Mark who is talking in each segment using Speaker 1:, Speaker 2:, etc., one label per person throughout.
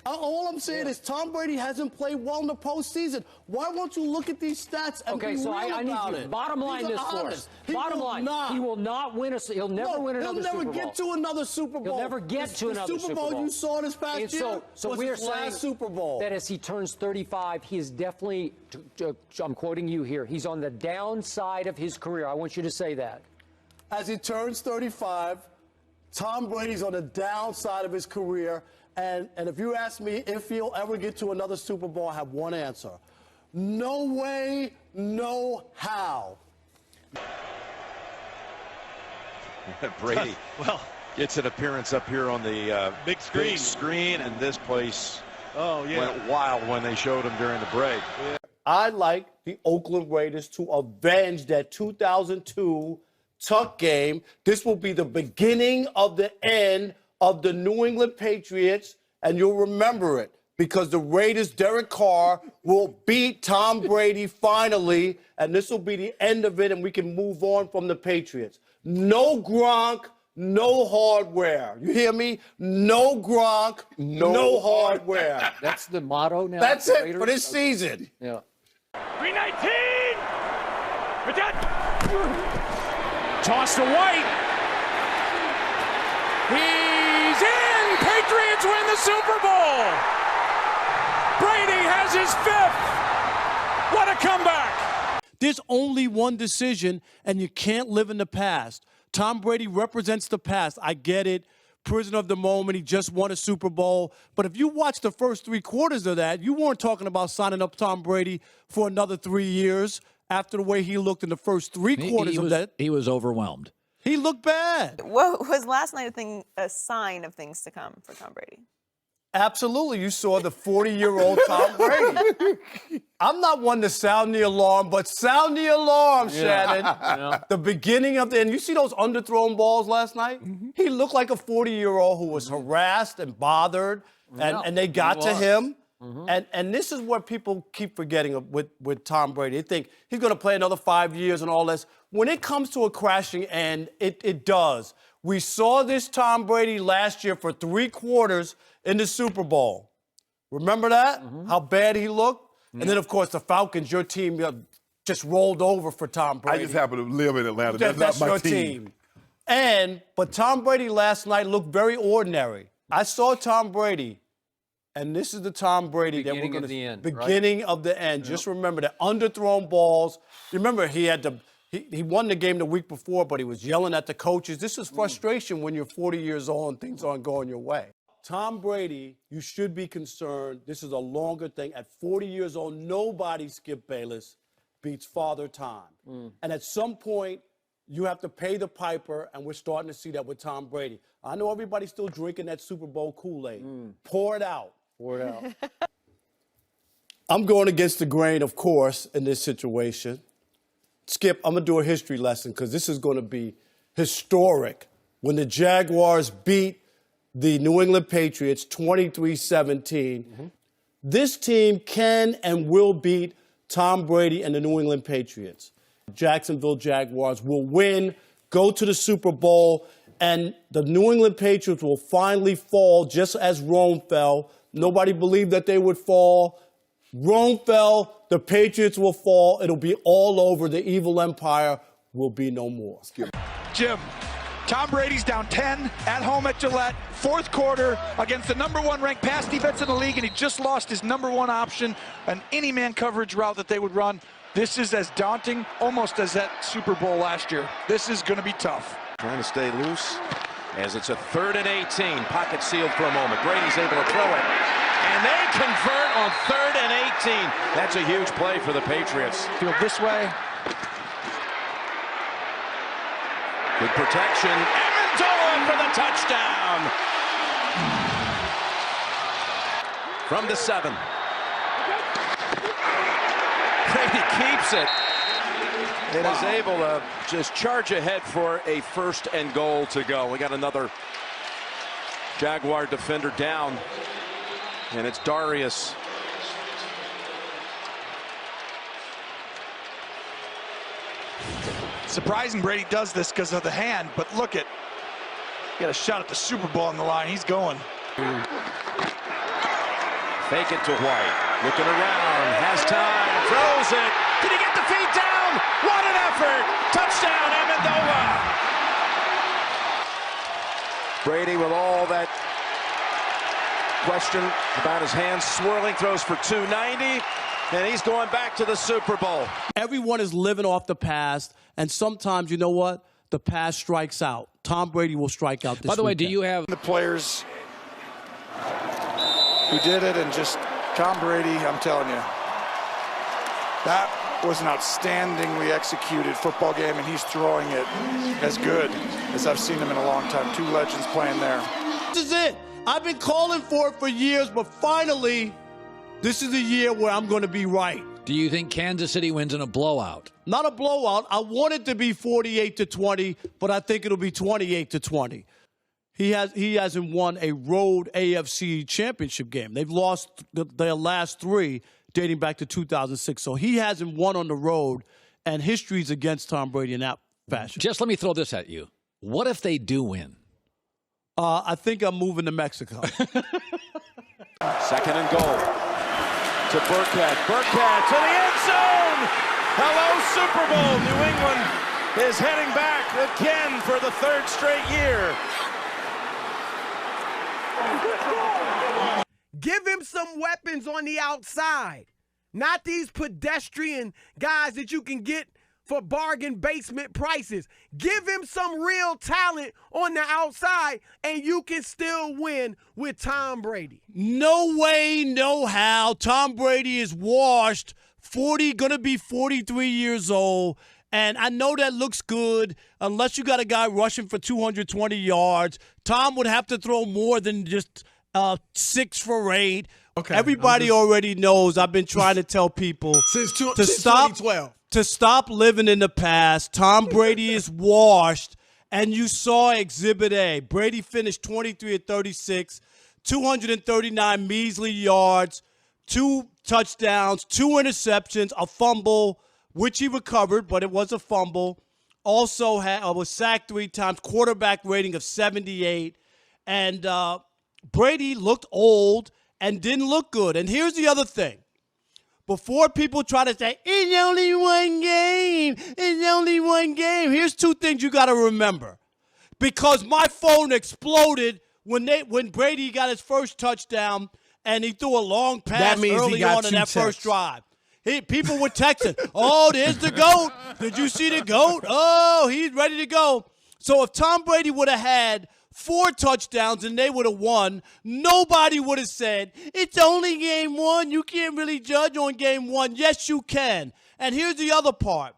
Speaker 1: All I'm saying is Tom Brady hasn't played well in the postseason. Why won't you look at these stats and be real about it?
Speaker 2: I need you. Bottom line this for us. Bottom line, he will not win He'll never win another Super Bowl.
Speaker 1: He'll never get to another Super Bowl.
Speaker 2: He'll never get to another Super Bowl.
Speaker 1: You saw this past year was his last Super Bowl.
Speaker 2: That as he turns 35, he is definitely, I'm quoting you here, he's on the downside of his career. I want you to say that.
Speaker 1: As he turns 35, Tom Brady's on the downside of his career. And if you ask me if he'll ever get to another Super Bowl, I have one answer. No way, no how.
Speaker 3: Brady gets an appearance up here on the big screen, and this place went wild when they showed him during the break.
Speaker 1: Yeah. I like the Oakland Raiders to avenge that 2002 Tuck game. This will be the beginning of the end of the New England Patriots, and you'll remember it because the Raiders' Derek Carr will beat Tom Brady finally, and this will be the end of it, and we can move on from the Patriots. No Gronk, no hardware. You hear me? No Gronk, no hardware.
Speaker 2: That's the motto now?
Speaker 1: That's it for this season.
Speaker 2: Yeah.
Speaker 4: 319! Toss to White. He's in! Patriots win the Super Bowl! Brady has his 5th! What a comeback!
Speaker 1: There's only one decision, and you can't live in the past. Tom Brady represents the past. I get it. Prisoner of the moment. He just won a Super Bowl. But if you watch the first 3 quarters of that, you weren't talking about signing up Tom Brady for another 3 years after the way he looked in the first 3 quarters of that.
Speaker 5: He was overwhelmed.
Speaker 1: He looked bad.
Speaker 6: What was last night a sign of things to come for Tom Brady?
Speaker 1: Absolutely. You saw the 40-year-old Tom Brady. I'm not one to sound the alarm, but sound the alarm, Shannon. Yeah. The beginning of the end. You see those underthrown balls last night? Mm-hmm. He looked like a 40-year-old who was harassed and bothered, and they got to him. Mm-hmm. And this is what people keep forgetting with Tom Brady. They think he's going to play another 5 years and all this. When it comes to a crashing end, it does. We saw this Tom Brady last year for 3 quarters in the Super Bowl. Remember that? Mm-hmm. How bad he looked? Mm-hmm. And then, of course, the Falcons, your team, just rolled over for Tom Brady.
Speaker 7: I just happen to live in Atlanta.
Speaker 1: That's not my team. But Tom Brady last night looked very ordinary. I saw Tom Brady. And this is the Tom Brady that we're going to see. Beginning of the end. Just remember the underthrown balls. You remember he won the game the week before, but he was yelling at the coaches. This is frustration when you're 40 years old and things aren't going your way. Tom Brady, you should be concerned. This is a longer thing. At 40 years old, nobody, Skip Bayless, beats Father Time. And at some point, you have to pay the piper, and we're starting to see that with Tom Brady. I know everybody's still drinking that Super Bowl Kool-Aid. Pour it out. Pour it out. I'm going against the grain, of course, in this situation. Skip, I'm going to do a history lesson because this is going to be historic. When the Jaguars beat the New England Patriots 23-17, this team can and will beat Tom Brady and the New England Patriots. Jacksonville Jaguars will win, go to the Super Bowl, and the New England Patriots will finally fall just as Rome fell. Nobody believed that they would fall. Rome fell, the Patriots will fall. It'll be all over. The evil empire will be no more.
Speaker 4: Jim, Tom Brady's down 10 at home at Gillette, 4th quarter against the #1 ranked pass defense in the league, and he just lost his #1 option, an any man coverage route that they would run. This is as daunting almost as that Super Bowl last year. This is going to be tough.
Speaker 3: Trying to stay loose as it's a 3rd and 18. Pocket sealed for a moment. Brady's able to throw it. And they convert on 3rd and 18. That's a huge play for the Patriots.
Speaker 4: Field this way.
Speaker 3: Good protection. Amendola for the touchdown. From the 7. Brady keeps it. And is able to just charge ahead for a 1st and goal to go. We got another Jaguar defender down. And it's Darius.
Speaker 4: Surprising Brady does this because of the hand, but look at, got a shot at the Super Bowl on the line. He's going.
Speaker 3: Fake it to White. Looking around. Has time. Throws it. Did he get the feet down? What an effort. Touchdown, Amendola. Brady with all that question about his hands swirling. Throws for 290. And he's going back to the Super Bowl.
Speaker 1: Everyone is living off the past. And sometimes, you know what? The past strikes out. Tom Brady will strike out this
Speaker 5: By the way,
Speaker 1: weekend.
Speaker 5: do you have
Speaker 4: The players who did it, and just Tom Brady, I'm telling you, that was an outstandingly executed football game, and he's throwing it as good as I've seen him in a long time. Two legends playing there.
Speaker 1: This is it. I've been calling for it for years, but finally, this is the year where I'm going to be right.
Speaker 5: Do you think Kansas City wins in a blowout?
Speaker 1: Not a blowout. I want it to be 48-20, but I think it'll be 28-20. He hasn't won a road AFC championship game. They've lost their last three dating back to 2006. So he hasn't won on the road, and history's against Tom Brady in that fashion.
Speaker 5: Just let me throw this at you. What if they do win?
Speaker 1: I think I'm moving to Mexico.
Speaker 3: 2nd and goal. To Burkhead. Burkhead to the end zone. Hello, Super Bowl. New England is heading back again for the 3rd straight year.
Speaker 7: Give him some weapons on the outside. Not these pedestrian guys that you can get for bargain basement prices. Give him some real talent on the outside, and you can still win with Tom Brady.
Speaker 1: No way, no how. Tom Brady is washed, gonna be 43 years old. And I know that looks good unless you got a guy rushing for 220 yards. Tom would have to throw more than just 6 for 8.
Speaker 7: Okay,
Speaker 1: Everybody already knows I've been trying to tell people
Speaker 7: Since
Speaker 1: stop
Speaker 7: 2012.
Speaker 1: to stop living in the past. Tom Brady is washed, and you saw Exhibit A. Brady finished 23-36, 239 measly yards, 2 touchdowns, 2 interceptions, a fumble, which he recovered, but it was a fumble. Also was sacked 3 times, quarterback rating of 78. And Brady looked old and didn't look good. And here's the other thing. Before people try to say, it's only one game, it's only one game, here's 2 things you got to remember. Because my phone exploded when Brady got his first touchdown and he threw a long pass early on in that first drive. People were texting, oh, there's the GOAT. Did you see the GOAT? Oh, he's ready to go. So if Tom Brady would have had 4 touchdowns and they would have won, nobody would have said, it's only game 1. You can't really judge on game 1. Yes, you can. And here's the other part.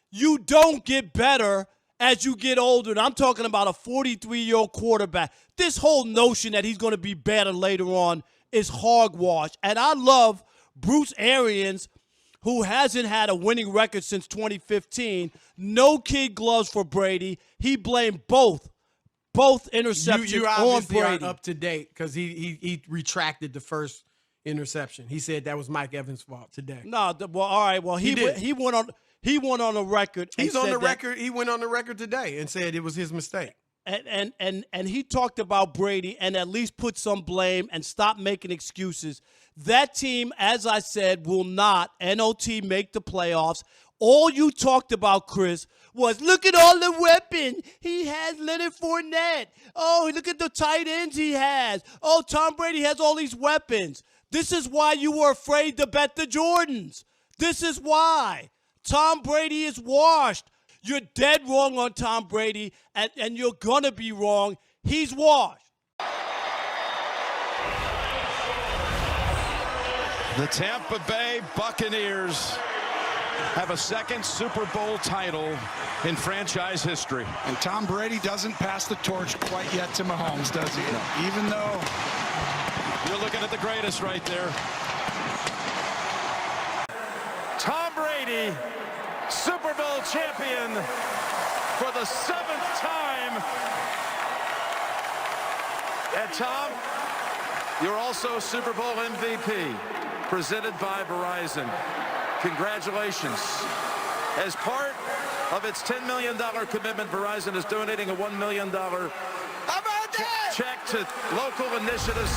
Speaker 1: You don't get better as you get older. And I'm talking about a 43-year-old quarterback. This whole notion that he's going to be better later on is hogwash. And I love Bruce Arians, who hasn't had a winning record since 2015. No kid gloves for Brady. He blamed both interceptions
Speaker 7: You
Speaker 1: on
Speaker 7: obviously
Speaker 1: Brady.
Speaker 7: are up to date because he retracted the first interception. He said that was Mike Evans' fault today.
Speaker 1: No, well, all right. Well, he went on a record. And
Speaker 7: He's on
Speaker 1: said
Speaker 7: the
Speaker 1: that-
Speaker 7: record. He went on the record today and said it was his mistake.
Speaker 1: And he talked about Brady and at least put some blame and stop making excuses. That team, as I said, will not, NOT, make the playoffs. All you talked about, Chris, was look at all the weapons. He has Leonard Fournette. Oh, look at the tight ends he has. Oh, Tom Brady has all these weapons. This is why you were afraid to bet the Jordans. This is why. Tom Brady is washed. You're dead wrong on Tom Brady, and you're going to be wrong. He's washed.
Speaker 3: The Tampa Bay Buccaneers have a 2nd Super Bowl title in franchise history.
Speaker 4: And Tom Brady doesn't pass the torch quite yet to Mahomes, does he? No. Even though
Speaker 3: You're looking at the greatest right there. Tom Brady, Super Bowl champion for the 7th time. And Tom, you're also Super Bowl MVP, presented by Verizon. Congratulations. As part of its $10 million commitment, Verizon is donating a $1 million check to local initiatives.